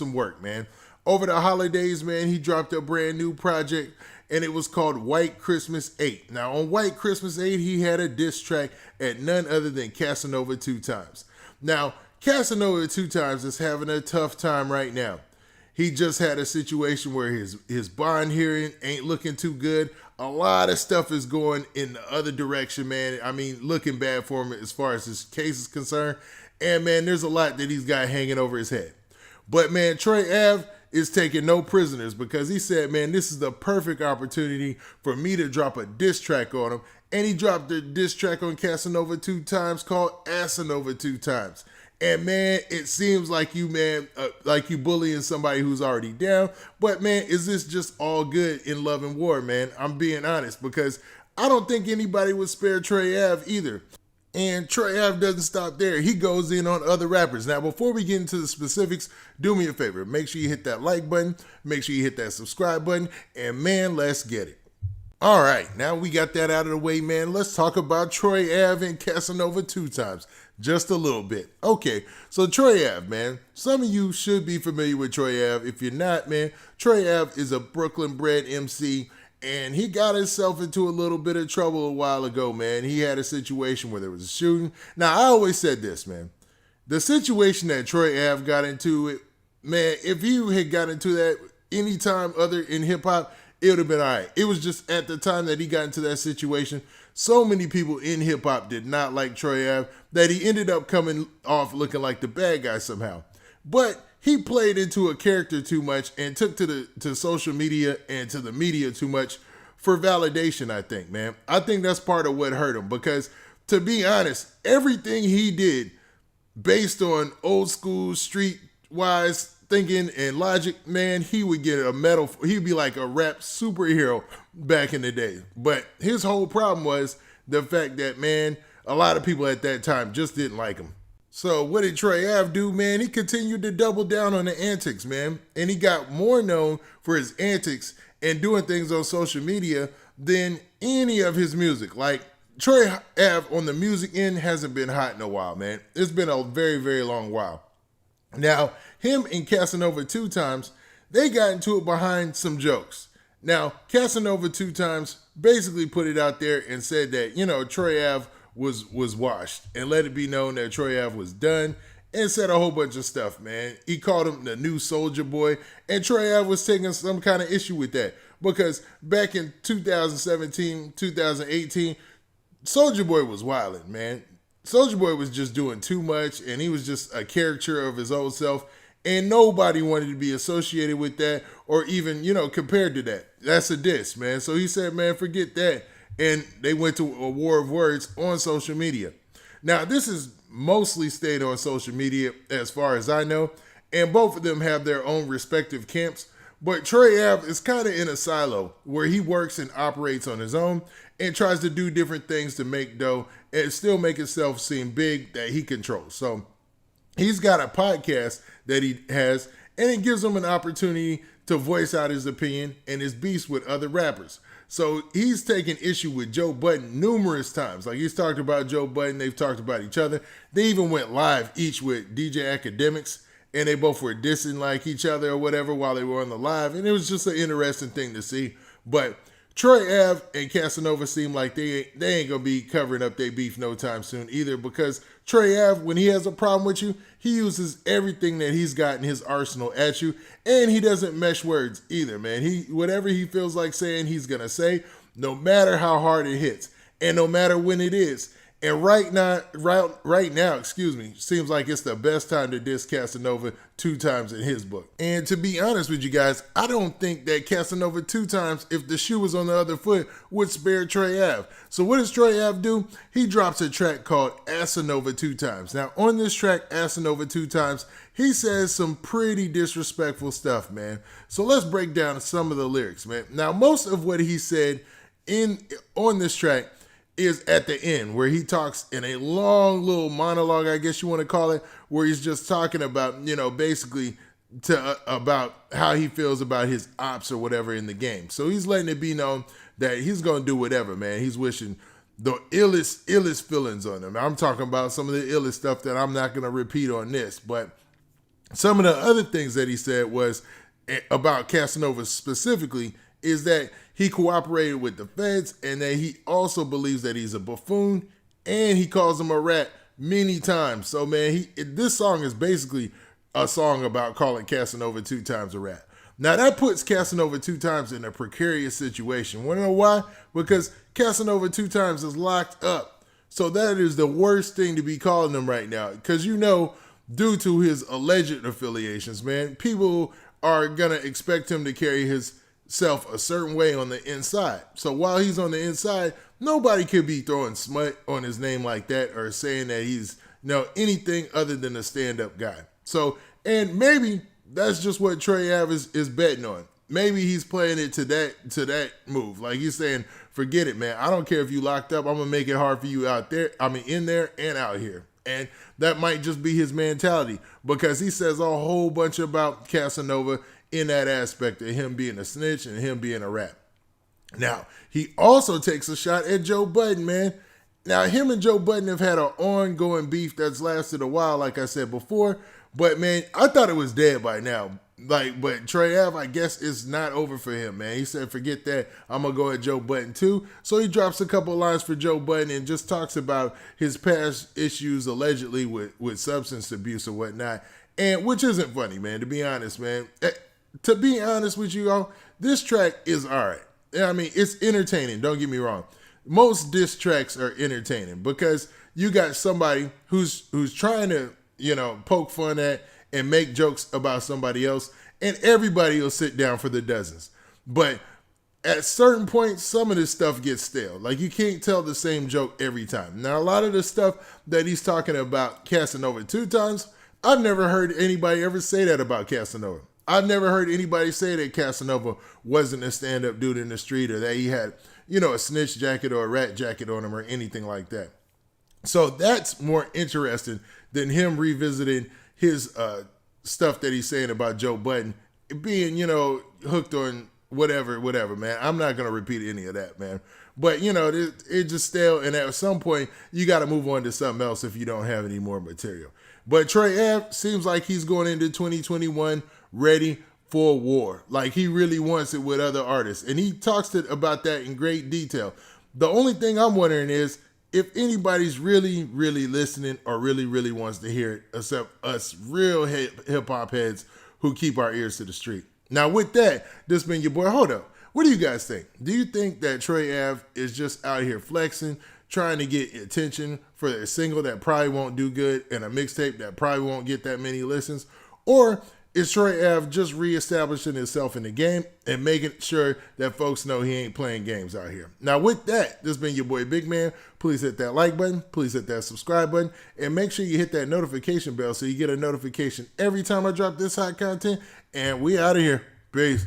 some work, man. Over the holidays, man, he dropped a brand new project and it was called White Christmas 8. Now, on White Christmas 8, he had a diss track at none other than Casanova two times. Now, Casanova two times is having a tough time right now. He just had a situation where his bond hearing ain't looking too good. A lot of stuff is going in the other direction, man. I mean, looking bad for him as far as his case is concerned. And, man, there's a lot that he's got hanging over his head. But, man, Troy Ave is taking no prisoners because he said, man, this is the perfect opportunity for me to drop a diss track on him. And he dropped the diss track on Casanova two times called Asanova two times. And, man, it seems like you, man, like you bullying somebody who's already down. But, man, is this just all good in love and war, man? I'm being honest because I don't think anybody would spare Troy Ave either. And Troy Ave doesn't stop there. He goes in on other rappers. Now, before we get into the specifics, do me a favor. Make sure you hit that like button. Make sure you hit that subscribe button. And, man, let's get it. All right, now we got that out of the way, man. Let's talk about Troy Ave and Casanova two times. Just a little bit. Okay, so Troy Ave, man. Some of you should be familiar with Troy Ave. If you're not, man, Troy Ave is a Brooklyn-bred MC, and he got himself into a little bit of trouble a while ago, man. He had a situation where there was a shooting. Now, I always said this, man. The situation that Troy Ave got into, man, if you had got into that any time other in hip-hop, it would have been all right. It was just at the time that he got into that situation, so many people in hip-hop did not like Troy Ave that he ended up coming off looking like the bad guy somehow. But he played into a character too much and took to social media and to the media too much for validation, I think, man. I think that's part of what hurt him because, to be honest, everything he did based on old school street-wise thinking and logic, man, he would get a medal. He'd be like a rap superhero back in the day. But his whole problem was the fact that, man, a lot of people at that time just didn't like him. So what did Troy Ave do, man? He continued to double down on the antics, man. And he got more known for his antics and doing things on social media than any of his music. Like, Troy Ave on the music end hasn't been hot in a while, man. It's been a very, very long while. Now, him and Casanova two times, they got into it behind some jokes. Now, Casanova two times basically put it out there and said that, Troy Ave was washed and let it be known that Troy Ave was done and said a whole bunch of stuff, man. He called him the new soldier boy, and Troy Ave was taking some kind of issue with that because back in 2017, 2018, Soldier Boy was wilding, man. Soldier Boy was just doing too much, and he was just a caricature of his old self, and nobody wanted to be associated with that or even, compared to that. That's a diss, man. So he said, man, forget that, and they went to a war of words on social media. Now, this is mostly stayed on social media as far as I know, and both of them have their own respective camps, but Troy Ave is kind of in a silo where he works and operates on his own and tries to do different things to make dough and still make himself seem big that he controls. So he's got a podcast that he has, and it gives him an opportunity to voice out his opinion and his beefs with other rappers. So he's taken issue with Joe Budden numerous times. Like, he's talked about Joe Budden, they've talked about each other. They even went live each with DJ Academics, and they both were dissing like each other or whatever while they were on the live. And it was just an interesting thing to see. But Troy Ave and Casanova seem like they ain't going to be covering up their beef no time soon either, because Troy Ave, when he has a problem with you, he uses everything that he's got in his arsenal at you, and he doesn't mesh words either, man. Whatever he feels like saying, he's going to say, no matter how hard it hits, and no matter when it is. And right now, seems like it's the best time to diss Casanova two times in his book. And to be honest with you guys, I don't think that Casanova two times, if the shoe was on the other foot, would spare Troy Ave. So what does Troy Ave do? He drops a track called Asanova two times. Now, on this track, Asanova two times, he says some pretty disrespectful stuff, man. So let's break down some of the lyrics, man. Now, most of what he said on this track is at the end, where he talks in a long little monologue, I guess you want to call it, where he's just talking about, basically about how he feels about his ops or whatever in the game. So he's letting it be known that he's going to do whatever, man. He's wishing the illest feelings on them. I'm talking about some of the illest stuff that I'm not going to repeat on this, but Some of the other things that he said was about Casanova specifically is that he cooperated with the feds and that he also believes that he's a buffoon, and he calls him a rat many times. So man, this song is basically a song about calling Casanova 2 times a rat. Now that puts Casanova 2 times in a precarious situation. Want to know why? Because Casanova 2 times is locked up. So that is the worst thing to be calling him right now. Because due to his alleged affiliations, man, people are going to expect him to carry himself a certain way on the inside. So while he's on the inside, nobody could be throwing smut on his name like that or saying that he's anything other than a stand-up guy. So, and maybe that's just what Trey Ave is betting on. Maybe he's playing it to that move. Like he's saying, forget it, man. I don't care if you locked up. I'm going to make it hard for you out there. I mean, in there and out here. And that might just be his mentality because he says a whole bunch about Casanova in that aspect of him being a snitch and him being a rat. Now, he also takes a shot at Joe Budden, man. Now, him and Joe Budden have had an ongoing beef that's lasted a while, like I said before. But, man, I thought it was dead by now. But Trey Ave, I guess, is not over for him, man. He said, forget that. I'm going to go at Joe Budden, too. So he drops a couple lines for Joe Budden and just talks about his past issues, allegedly, with substance abuse or whatnot. And which isn't funny, man, to be honest, man. To be honest with you all, this track is all right. I mean, it's entertaining. Don't get me wrong. Most diss tracks are entertaining because you got somebody who's trying to, poke fun at and make jokes about somebody else, and everybody will sit down for the dozens. But at certain points, some of this stuff gets stale. Like, you can't tell the same joke every time. Now, a lot of the stuff that he's talking about Casanova 2 times, I've never heard anybody ever say that about Casanova. I've never heard anybody say that Casanova wasn't a stand-up dude in the street or that he had, a snitch jacket or a rat jacket on him or anything like that. So that's more interesting than him revisiting his stuff that he's saying about Joe Budden being, hooked on whatever, man. I'm not going to repeat any of that, man. But, it just stale. And at some point, you got to move on to something else if you don't have any more material. But Trey Ave seems like he's going into 2021 ready for war. Like he really wants it with other artists. And he talks about that in great detail. The only thing I'm wondering is if anybody's really, really listening or really, really wants to hear it, except us real hip-hop heads who keep our ears to the street. Now, with that, this been your boy. Hold up. What do you guys think? Do you think that Trey Ave is just out here flexing, trying to get attention for a single that probably won't do good and a mixtape that probably won't get that many listens? Or is Trey Ave just reestablishing himself in the game and making sure that folks know he ain't playing games out here? Now, with that, this has been your boy Big Man. Please hit that like button. Please hit that subscribe button. And make sure you hit that notification bell so you get a notification every time I drop this hot content. And we out of here. Peace.